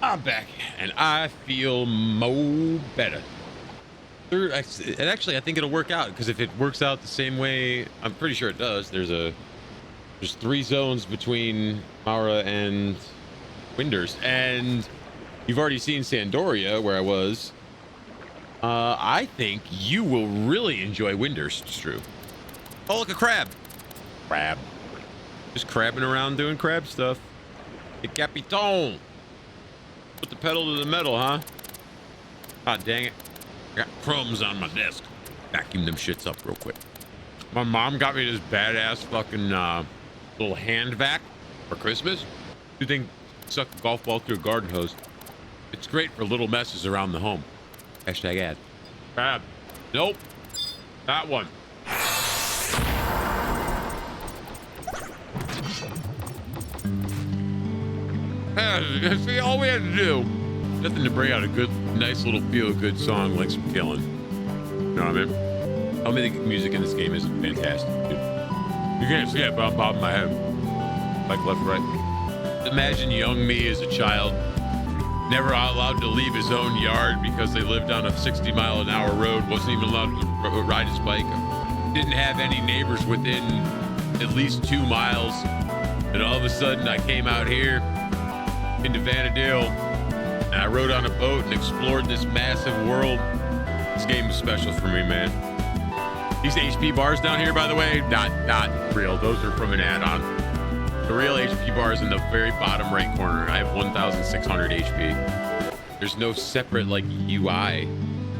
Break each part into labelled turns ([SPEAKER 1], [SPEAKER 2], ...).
[SPEAKER 1] I'm back, and I feel mo better. And actually, I think it'll work out, because if it works out the same way, I'm pretty sure it does. There's 3 zones between Mhaura and Windurst, and you've already seen Sandoria, where I was. I think you will really enjoy Windurst, Drew. Oh, look, a crab. Crab. Just crabbing around doing crab stuff. The Capitan. Put the pedal to the metal, huh? Ah, dang it. I got crumbs on my desk. Vacuum them shits up real quick. My mom got me this badass fucking little hand vac for Christmas. You think suck a golf ball through a garden hose? It's great for little messes around the home. Hashtag ad. Crab. Nope. That one. See, all we had to do, nothing to bring out a good, nice little feel-good song like some Killing. You know what I mean? Tell me the music in this game is fantastic, dude. You can't see it, but I'm bobbing my head. Like left, right. Imagine young me as a child, never allowed to leave his own yard because they lived on a 60-mile-an-hour road, wasn't even allowed to ride his bike, didn't have any neighbors within at least 2 miles, and all of a sudden I came out here into Vanadale, and I rode on a boat and explored this massive world. This game is special for me, man. These HP bars down here, by the way, not real. Those are from an add-on. The real HP bar is in the very bottom right corner. I have 1,600 HP. There's no separate, like, UI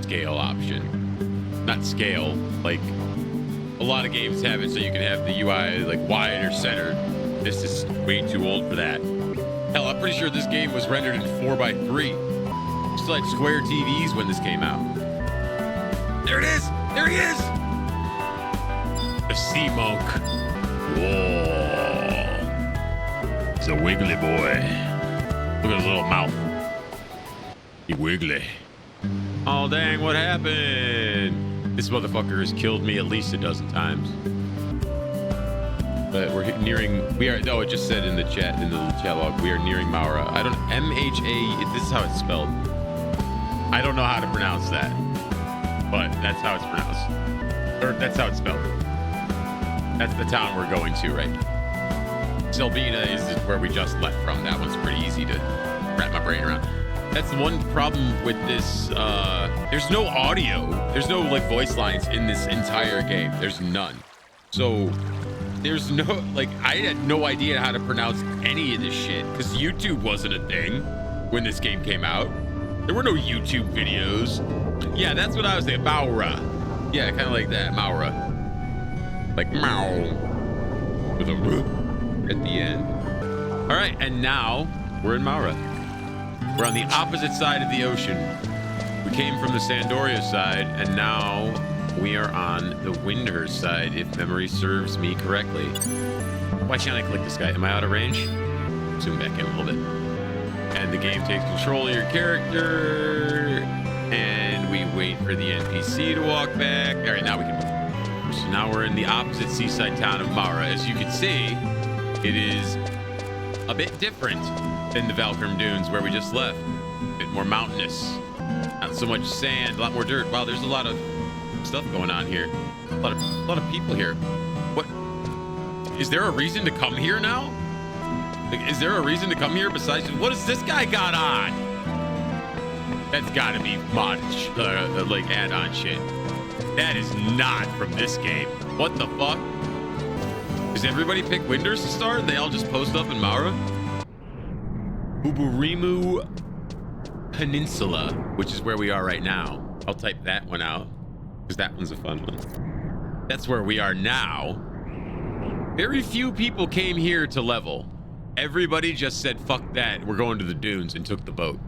[SPEAKER 1] scale option. Not scale, like, a lot of games have it so you can have the UI, like, wide or centered. This is way too old for that. Hell, I'm pretty sure this game was rendered in 4x3. We still had square TVs when this came out. There it is! There he is! The sea monk. Whoa. It's a wiggly boy. Look at his little mouth. He wiggly. Oh, dang, what happened? This motherfucker has killed me at least a dozen times. But we're nearing, it just said in the chat log, we are nearing Mhaura. I don't, M-H-A, this is how it's spelled. I don't know how to pronounce that, but that's how it's pronounced. Or that's how it's spelled. That's the town we're going to, right? Selbina is where we just left from. That one's pretty easy to wrap my brain around. That's the one problem with this, there's no audio. There's no, like, voice lines in this entire game. There's none. So, there's no, like, I had no idea how to pronounce any of this shit because YouTube wasn't a thing when this game came out. There were no YouTube videos. Yeah, that's what I was saying. Mhaura. Yeah, kind of like that. Mhaura. Like, Mao. With a R at the end. All right, and now we're in Mhaura. We're on the opposite side of the ocean. We came from the Sandoria side, and now we are on the Windurst side, if memory serves me correctly. Why can't I click this guy? Am I out of range? Zoom back in a little bit. And the game takes control of your character. And we wait for the NPC to walk back. All right, now we can move. So now we're in the opposite seaside town of Mhaura. As you can see, it is a bit different than the Valkyrie Dunes where we just left. A bit more mountainous. Not so much sand, a lot more dirt. Wow, there's a lot of stuff going on here. A lot of people here. What? Is there a reason to come here now? Like, is there a reason to come here besides what does this guy got on? That's gotta be mod, like add-on shit. That is not from this game. What the fuck? Does everybody pick Windurst to start? They all just post up in Mhaura? Uburimu Peninsula, which is where we are right now. I'll type that one out because that one's a fun one. That's where we are now. Very few people came here to level. Everybody just said, fuck that, we're going to the dunes, and took the boat.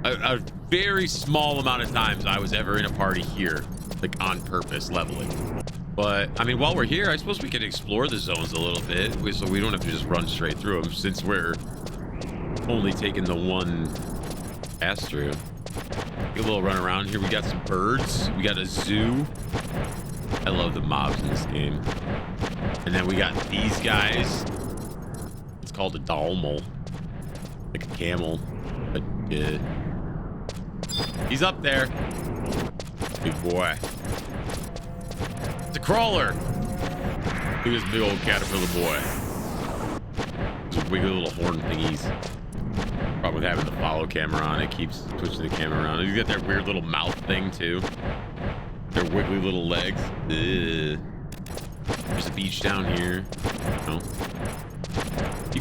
[SPEAKER 1] A very small amount of times I was ever in a party here, like on purpose, leveling. But, I mean, while we're here, I suppose we could explore the zones a little bit, so we don't have to just run straight through them, since we're only taking the one pass through. Get a little run around here. We got some birds. We got a zoo. I love the mobs in this game. And then we got these guys. It's called a dalmal. Like a camel. A Yeah. He's up there. Big boy. It's a crawler. Look at this big old caterpillar boy. Those wiggly little horn thingies. Problem with having the follow camera on, it keeps switching the camera around. You got that weird little mouth thing too. Their wiggly little legs. Ugh. There's a beach down here. No. You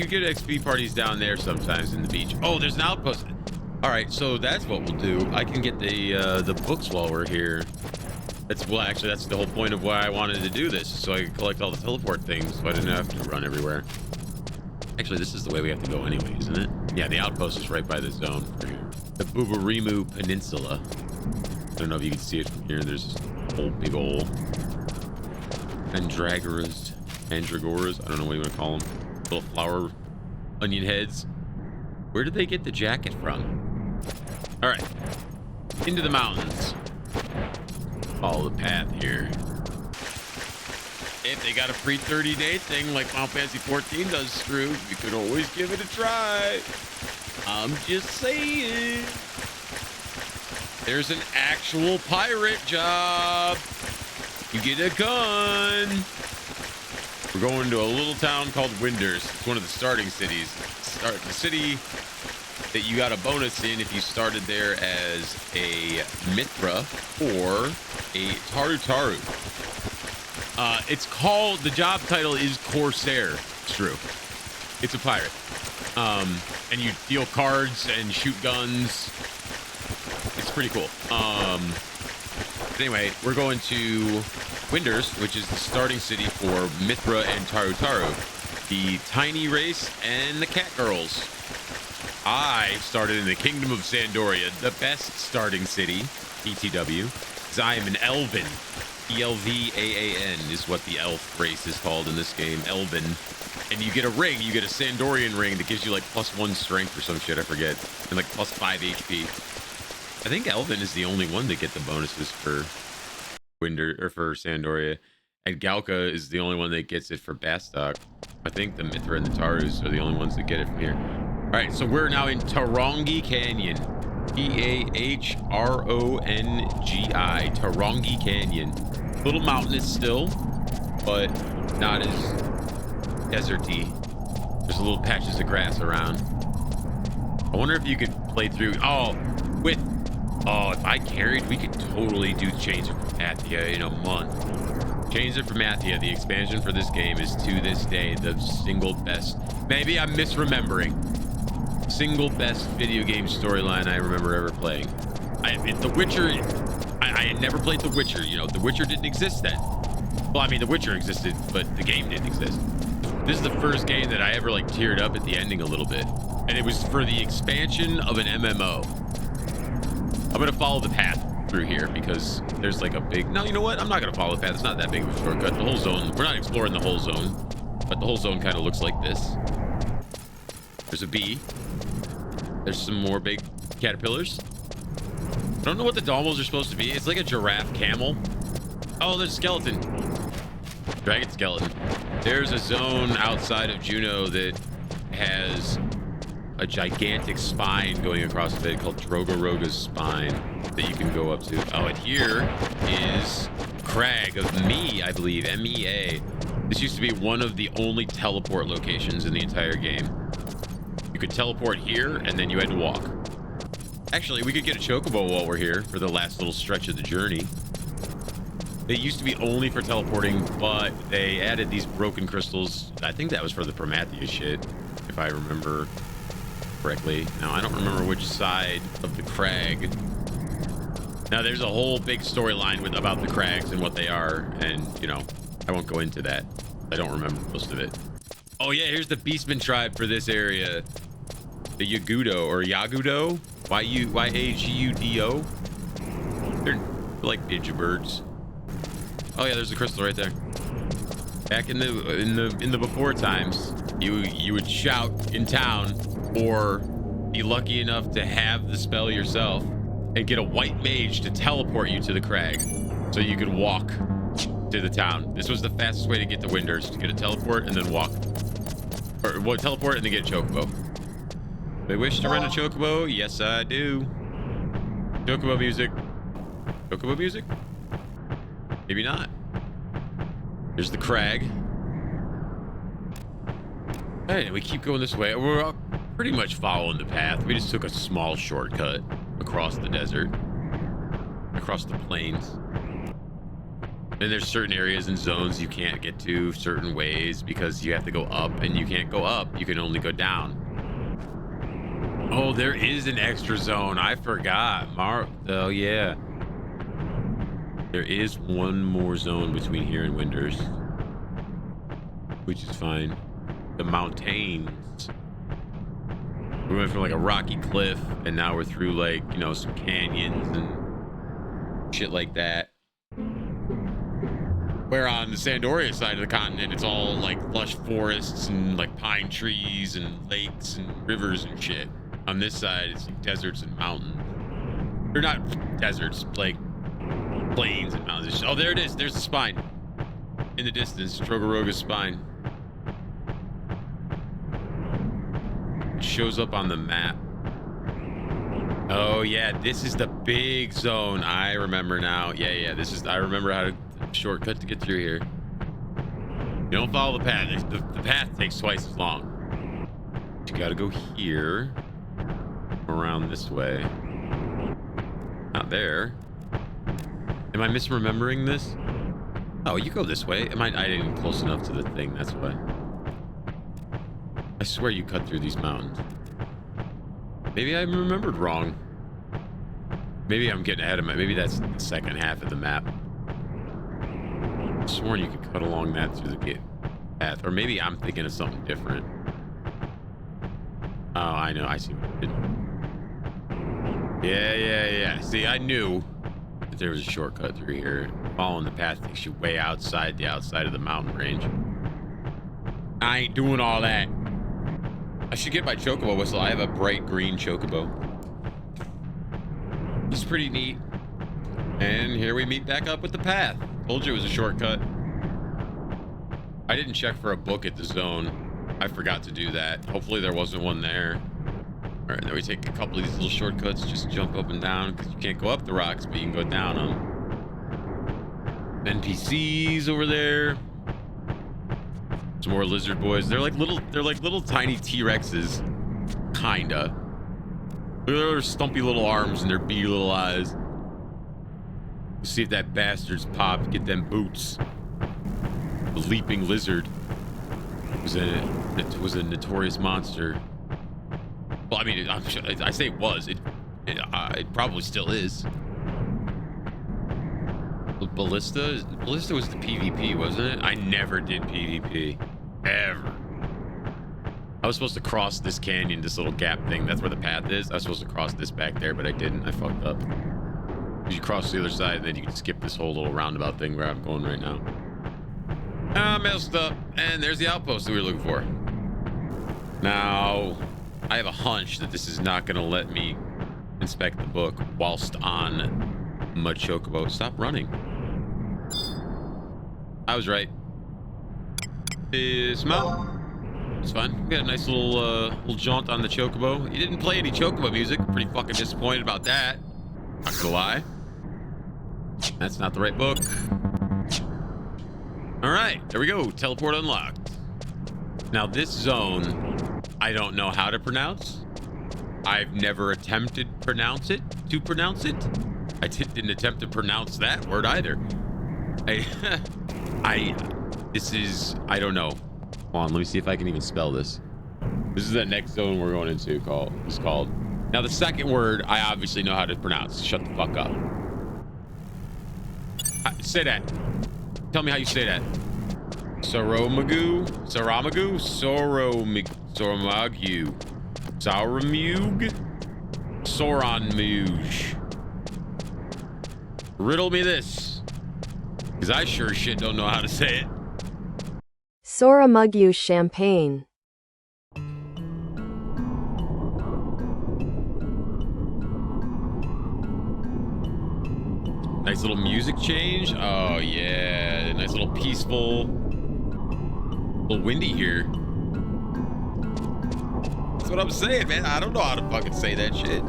[SPEAKER 1] get XP parties down there sometimes in the beach. Oh, there's an outpost. All right, so that's what we'll do. I can get the books while we're here. That's the whole point of why I wanted to do this, so I could collect all the teleport things, so I didn't have to run everywhere. Actually, this is the way we have to go anyway, isn't it? Yeah, the outpost is right by the zone. The Buburimu Peninsula. I don't know if you can see it from here. There's this whole big old Andragoras. I don't know what you want to call them. Little flower onion heads. Where did they get the jacket from? All right, into the mountains. Follow the path here. If they got a free 30-day thing like Final Fantasy 14 does, Screw, you could always give it a try. I'm just saying. There's an actual pirate job. You get a gun. We're going to a little town called Windurst. It's one of the starting cities. The city that you got a bonus in if you started there as a Mithra or a Tarutaru. It's called, the job title is Corsair. It's true. It's a pirate. And you deal cards and shoot guns. It's pretty cool. Anyway, we're going to Windurst, which is the starting city for Mithra and Tarutaru, the tiny race and the cat girls. I started in the Kingdom of Sandoria, the best starting city, ETW, because I am an Elven. Elvan is what the elf race is called in this game, Elven. And you get a ring, you get a Sandorian ring that gives you like +1 strength or some shit, I forget, and like +5 HP. I think Elven is the only one that get the bonuses for for Sandoria, and Galka is the only one that gets it for Bastok. I think the Mithra and the Tarus are the only ones that get it from here. All right, so we're now in Tarongi Canyon. Tahrongi, Tarongi Canyon. A little mountainous still, but not as deserty. There's a little patches of grass around. I wonder if you could play through. If I carried, we could totally do Chains of Promathia in a month. Chains of Promathia, the expansion for this game, is to this day the single best. Maybe I'm misremembering. Single best video game storyline I remember ever playing. The Witcher. I had never played The Witcher. You know, The Witcher didn't exist then. Well, I mean, The Witcher existed, but the game didn't exist. This is the first game that I ever like teared up at the ending a little bit, and it was for the expansion of an MMO. I'm gonna follow the path through here because there's like a big. No, you know what? I'm not gonna follow the path. It's not that big of a shortcut. The whole zone. We're not exploring the whole zone, but the whole zone kind of looks like this. There's a bee. There's some more big caterpillars. I don't know what the Dalmos are supposed to be. It's like a giraffe camel. Oh, there's a skeleton. Dragon skeleton. There's a zone outside of Juneau that has a gigantic spine going across of it called Drogoroga's spine that you can go up to. Oh, and here is Crag of Me, I believe. MEA. This used to be one of the only teleport locations in the entire game. You could teleport here, and then you had to walk. Actually, we could get a chocobo while we're here for the last little stretch of the journey. They used to be only for teleporting, but they added these broken crystals. I think that was for the Prometheus shit, if I remember correctly. Now, I don't remember which side of the crag. Now, there's a whole big storyline about the crags and what they are, and, you know, I won't go into that. I don't remember most of it. Oh, yeah, here's the Beastman tribe for this area. The Yagudo, or Yagudo? Y-A-G-U-D-O? They're like ninja birds. Oh yeah, there's a crystal right there. Back in the before times, you would shout in town or be lucky enough to have the spell yourself and get a white mage to teleport you to the crag so you could walk to the town. This was the fastest way to get to Windurst, to get a teleport and then walk. Or well, teleport and then get a chocobo. They wish to rent a chocobo? Yes, I do. Chocobo music. Chocobo music? Maybe not. Here's the crag. Hey, we keep going this way. We're pretty much following the path. We just took a small shortcut across the desert, across the plains. And there's certain areas and zones you can't get to certain ways because you have to go up, and you can't go up. You can only go down. Oh, there is an extra zone. I forgot. Oh, yeah. There is one more zone between here and Windurst, which is fine. The mountains. We went from like a rocky cliff, and now we're through like, you know, some canyons and shit like that. Where on the Sandoria side of the continent, it's all like lush forests and like pine trees and lakes and rivers and shit. On this side, it's like deserts and mountains. They're not deserts, like plains and mountains. Oh, there it is. There's the spine. In the distance, Trogoroga's spine. It shows up on the map. Oh, yeah. This is the big zone. I remember now. Yeah. This is, I remember how to shortcut to get through here. You don't follow the path. The path takes twice as long. You gotta go here. Around this way. Not there. Am I misremembering this? Oh, you go this way. I didn't get close enough to the thing, that's why. I swear you cut through these mountains. Maybe I remembered wrong. Maybe I'm getting ahead of it. Maybe that's the second half of the map. I sworn you could cut along that through the path. Or maybe I'm thinking of something different. Oh, I know. I see what you did. Yeah. See, I knew that there was a shortcut through here. Following the path takes you way outside of the mountain range. I ain't doing all that. I should get my chocobo whistle. I have a bright green chocobo. It's pretty neat. And here we meet back up with the path. Told you it was a shortcut. I didn't check for a book at the zone. I forgot to do that. Hopefully there wasn't one there. All right, then we take a couple of these little shortcuts. Just jump up and down because you can't go up the rocks, but you can go down them. NPCs over there. Some more lizard boys. They're like little tiny T-Rexes. Kinda. Look at their stumpy little arms and their beady little eyes. See if that bastard's popped. Get them boots. The leaping lizard was a notorious monster. Well, I mean, I say it was. It probably still is. Ballista was the PvP, wasn't it? I never did PvP. Ever. I was supposed to cross this canyon, this little gap thing. That's where the path is. I was supposed to cross this back there, but I didn't. I fucked up. You cross the other side, and then you can skip this whole little roundabout thing where I'm going right now. I messed up. And there's the outpost that we were looking for. Now, I have a hunch that this is not going to let me inspect the book whilst on my chocobo. Stop running. I was right. Smell. It's fun. We got a nice little jaunt on the chocobo. You didn't play any chocobo music. Pretty fucking disappointed about that. Not gonna lie. That's not the right book. All right, there we go. Teleport unlocked. Now this zone, I don't know how to pronounce. I've never attempted to pronounce it. I didn't attempt to pronounce that word either. I don't know. Hold on, let me see if I can even spell this. This is the next zone we're going into is called. Now the second word, I obviously know how to pronounce. Shut the fuck up. Say that. Tell me how you say that. Soramagu? Soramagu? Soramagu. Sauramug? Soronmuge. Riddle me this. Because I sure as shit don't know how to say it.
[SPEAKER 2] Soramugyu champagne.
[SPEAKER 1] Nice little music change. Oh yeah, nice little peaceful. A little windy here. It's what I'm saying, man. I don't know how to fucking say that shit.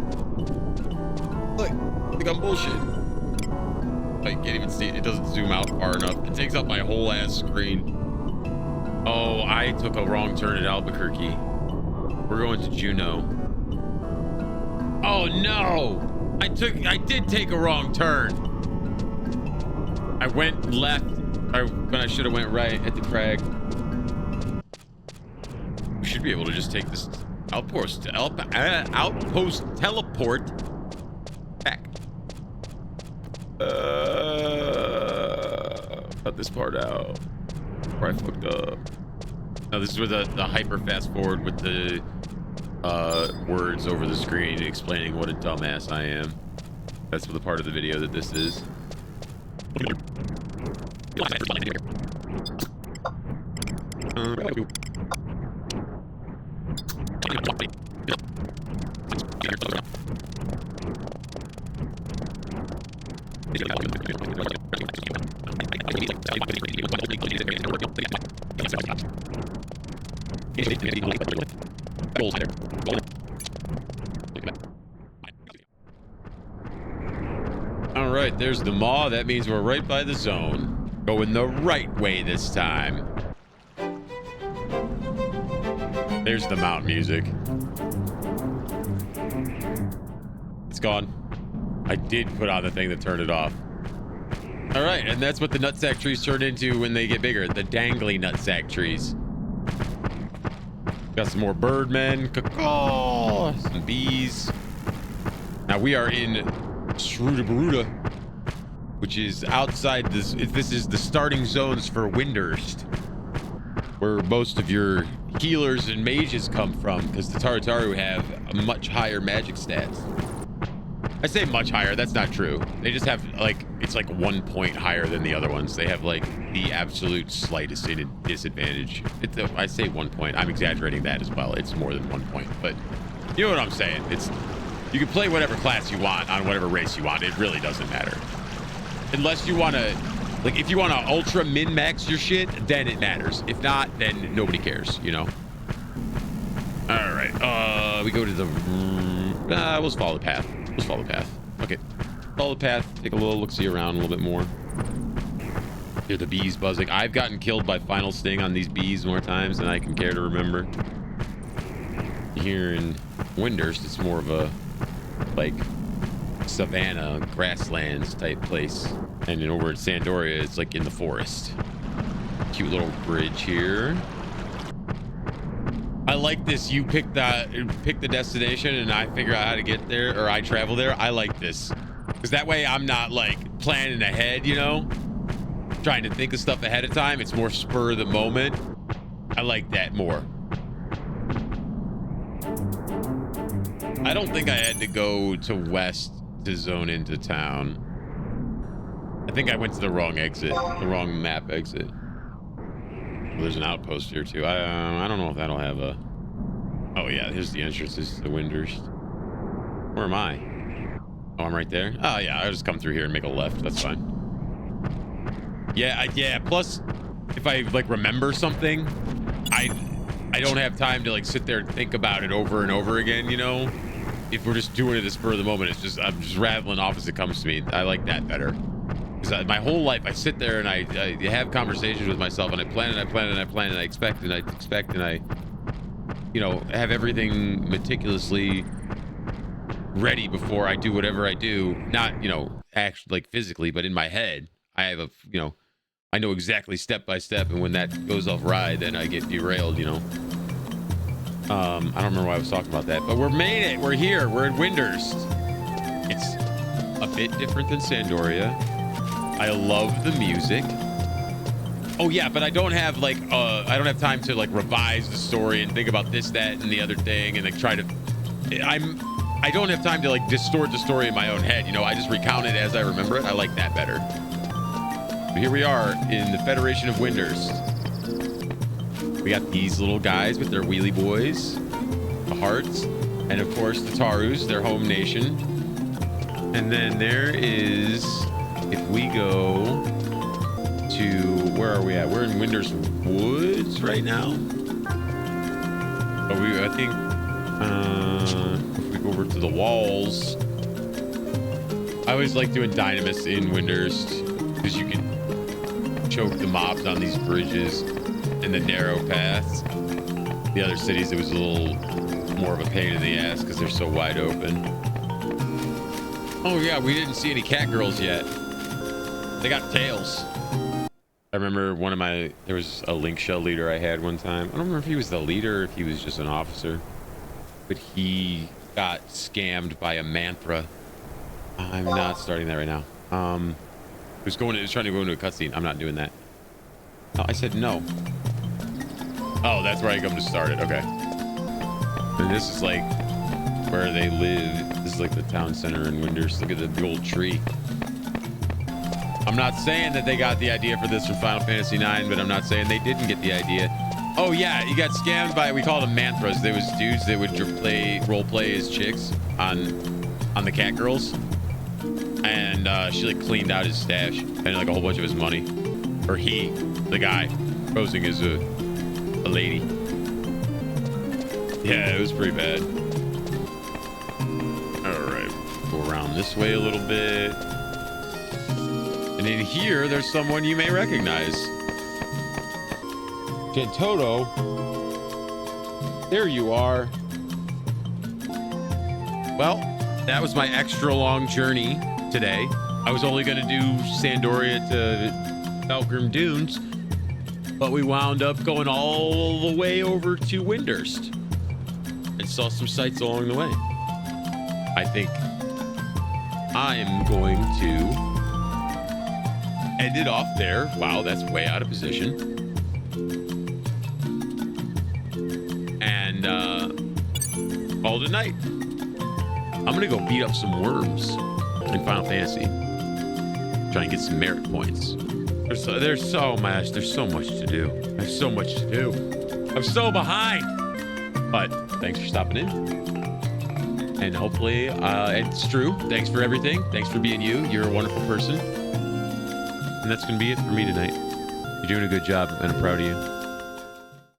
[SPEAKER 1] Look, I think I'm bullshit. I can't even see it. It doesn't zoom out far enough. It takes up my whole ass screen. Oh, I took a wrong turn at Albuquerque. We're going to Juneau. Oh no! I did take a wrong turn. I went left when I should have went right at the crag. We should be able to just take this outpost teleport back. Cut this part out. Where I fucked up. Now this is where the hyper fast forward with the words over the screen explaining what a dumbass I am. That's the part of the video that this is. All right, there's the maw. That means we're right by the zone. Going the right way this time. There's the mount music. It's gone. I did put on the thing that turned it off. All right, and that's what the nutsack trees turn into when they get bigger. The dangly nutsack trees. Got some more birdmen, some bees. Now we are in Srudabaruda, which is outside this. This is the starting zones for Windurst, where most of your healers and mages come from, because the Tartaru have a much higher magic stats. I say much higher, that's not true. They just have like, it's like 1 point higher than the other ones. They have like the absolute slightest disadvantage. I say 1 point, I'm exaggerating that as well. It's more than 1 point, but you know what I'm saying. You can play whatever class you want on whatever race you want. It really doesn't matter. Unless you want to, like if you want to ultra min-max your shit, then it matters. If not, then nobody cares, you know? All right, we go to the, we'll just follow the path. Let's follow the path. Okay. Follow the path. Take a little look-see around a little bit more. Hear the bees buzzing. I've gotten killed by final sting on these bees more times than I can care to remember. Here in Windurst, it's more of a, like, savanna, grasslands type place. And over at Sandoria, it's like in the forest. Cute little bridge here. I like this. You pick the destination and I figure out how to get there, or I travel there. I like this because that way I'm not like planning ahead, you know, trying to think of stuff ahead of time. It's more spur of the moment. I like that more. I don't think I had to go to west to zone into town. I think I went to the wrong exit, the wrong map exit. There's an outpost here too. I don't know if that'll have a. Oh yeah, here's the entrances to Windurst. Where am I? Oh, I'm right there. Oh yeah, I'll just come through here and make a left. That's fine. Yeah, yeah. Plus, if I like remember something, I don't have time to like sit there and think about it over and over again. You know, if we're just doing it at the spur of the moment, I'm just rattling off as it comes to me. I like that better. Because my whole life, I sit there and I have conversations with myself, and I plan and I plan and I plan and I expect and I, you know, have everything meticulously ready before I do whatever I do. Not, you know, actually like physically, but in my head, I have you know, I know exactly step by step, and when that goes off ride, then I get derailed, you know. I don't remember why I was talking about that, but we're made it. We're here. We're in Windurst. It's a bit different than Sandoria. I love the music. Oh yeah, but I don't have like I don't have time to like revise the story and think about this, that, and the other thing, and like try to. I don't have time to like distort the story in my own head. You know, I just recount it as I remember it. I like that better. But here we are in the Federation of Windurst. We got these little guys with their wheelie boys, the hearts, and of course the Tarus, their home nation. And then there is. If we go to, where are we at? We're in Windurst Woods right now. But I think If we go over to the walls, I always like doing Dynamis in Windurst because you can choke the mobs on these bridges and the narrow paths. The other cities, it was a little more of a pain in the ass because they're so wide open. Oh yeah, we didn't see any cat girls yet. They got tails. I remember there was a link shell leader I had one time. I don't remember if he was the leader or if he was just an officer, but he got scammed by a Mhaura. I'm not starting that right now. He was trying to go into a cutscene. I'm not doing that. Oh, I said no. Oh, that's where I come to start it. Okay. And this is like where they live. This is like the town center in Windurst. Look at the big old tree. I'm not saying that they got the idea for this from Final Fantasy IX, but I'm not saying they didn't get the idea. Oh yeah, you got scammed by, we called them Mantras. There was dudes that would role play as chicks on the cat girls, and she like cleaned out his stash and like a whole bunch of his money. Or the guy, posing as a lady. Yeah, it was pretty bad. All right, go around this way a little bit. And in here, there's someone you may recognize. Gentoto. There you are. Well, that was my extra long journey today. I was only going to do Sandoria to Valgrim Dunes, but we wound up going all the way over to Windurst and saw some sights along the way. I think I am going to end it off there. Wow, that's way out of position. And call it a night. I'm gonna go beat up some worms in Final Fantasy. Try and get some merit points. There's so much to do. I have so much to do. I'm so behind. But thanks for stopping in. And hopefully, it's true. Thanks for everything. Thanks for being you. You're a wonderful person. And that's going to be it for me tonight. You're doing a good job, and I'm proud of you.